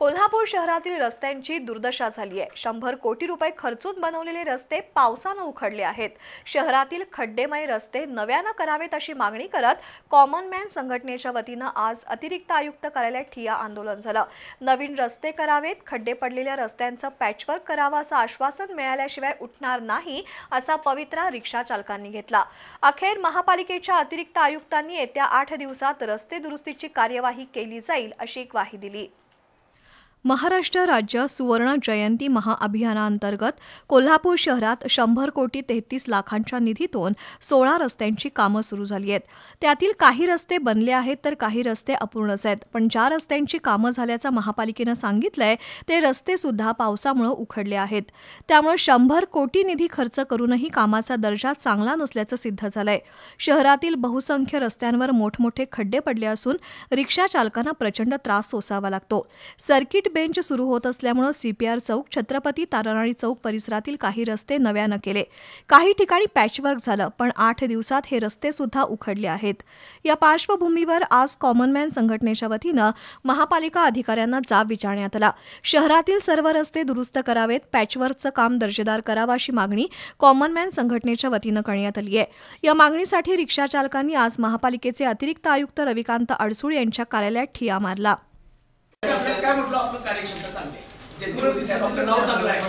कोल्हापूर शहरातील रस्त्यांची दुर्दशा झाली आहे। 100 कोटी रुपये खर्चून बनवलेले रस्ते पावसाने उखडले आहेत। शहरातील खड्डेमय रस्ते नव्याने करावेत अशी मागणी करत कॉमन मॅन संघटनेच्या वतीने आज अतिरिक्त आयुक्त कार्यालयात ठिय्या आंदोलन झालं। नवीन रस्ते करावेत, खड्डे पडलेल्या रस्त्यांचं पॅचवर्क करावं असं आश्वासन मिळाल्याशिवाय उठणार नाही असा पवित्रा रिक्षा चालकांनी घेतला। अखेर महापालिकेच्या अतिरिक्त आयुक्तांनी येत्या 8 दिवसात रस्ते दुरुस्तीची कार्यवाही केली जाईल अशी ग्वाही दिली। महाराष्ट्र राज्य सुवर्ण जयंती महाअभियानांतर्गत कोल्हापूर शहरात 100 कोटी 33 लाखांच्या निधीतून 16 रस्त्यांची कामं सुरू झाली आहेत। त्यातील काही रस्ते बनले आहेत तर काही रस्ते अपूर्णच आहेत। पण ज्या रस्त्यांची कामं झाल्याचं महापालिकेनं सांगितलंय ते रस्ते सुद्धा पावसामुळे उखडले आहेत। त्यामुळे 100 कोटी निधी खर्च करूनही कामाचा दर्जा चांगला नसल्याचं सिद्ध झालंय। शहरातील बहुसंख्य रस्त्यांवर मोठमोठे खड्डे पडले असून रिक्षा चालकांना प्रचंड त्रास सोसावा लागतो। सर्किट बेंच सुरू होत असल्यामुळे सीपीआर चौक, छत्रपती ताराराणी चौक परिसरातील काही रस्ते नव्याने केले। काही ठिकाणी पॅचवर्क झालं, पण 8 दिवसात हे रस्ते सुद्धा उखडले आहेत। या पार्श्वभूमीवर आज कॉमन मॅन संघटनेच्या वतीने महापालिका अधिकाऱ्यांना जाब विचारण्यात आला। शहरातील सर्व रस्ते दुरुस्त करावेत, पॅचवर्कचं काम दर्जेदार करावं अशी मागणी कॉमन मॅन संघटनेच्या वतीने करण्यात आली आहे। या मागणीसाठी रिक्षा चालकांनी आज महापालिकेचे अतिरिक्त आयुक्त रविकांत अडसूळ यांच्या कार्यालयात ठिय्या मारला। काय म्हटलं, आपलं कार्यक्षमता चांगली आहे, जयंती साहेब आपलं नाव चांगलं आहे,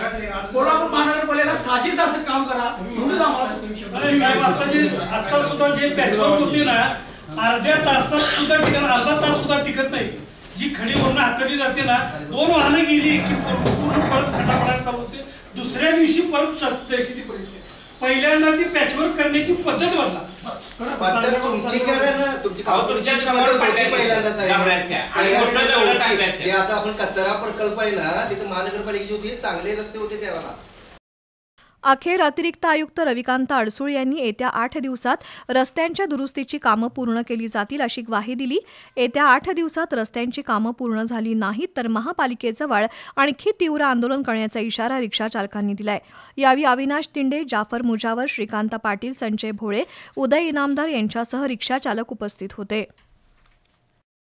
कोल्हापूर महानगरपालिकेला साजेच असं काम करा एवढंच आम्हाला। आता सुद्धा जे पॅचवर्क होते ना, अर्ध्या तासात सुद्धा टिकत, अर्धा तास सुद्धा टिकत नाही। जी खडी वरून हाताळली जाते ना, 2 वाहनं गेली की पूर्ण परत खड्डा पडायला चालू होते। दुसऱ्या दिवशी परत जैशी ती परिस्थिती। पहिल्यांदा ती पॅचवर्क करण्याची पद्धत बदला। तुमची आता आपण कचरा प्रकल्प आहे ना, तिथे महानगरपालिकेची होती, चांगले रस्ते होते त्यावेळेला। अखेर अतिरिक्त आयुक्त रविकांत अडसूळ यांनी येत्या 8 दिवसात रस्त्यांच्या दुरुस्तीची कामं पूर्ण केली जातील अशी ग्वाही दिली। येत्या 8 दिवसात रस्त्यांची कामं पूर्ण झाली नाहीत तर महापालिकेजवळ आणखी तीव्र आंदोलन करण्याचा इशारा रिक्षा चालकांनी दिलाय। यावेळी अविनाश तिंडे, जाफर मुजावर, श्रीकांत पाटील, संजय भोळे, उदय इनामदार यांच्यासह रिक्षा चालक उपस्थित होते।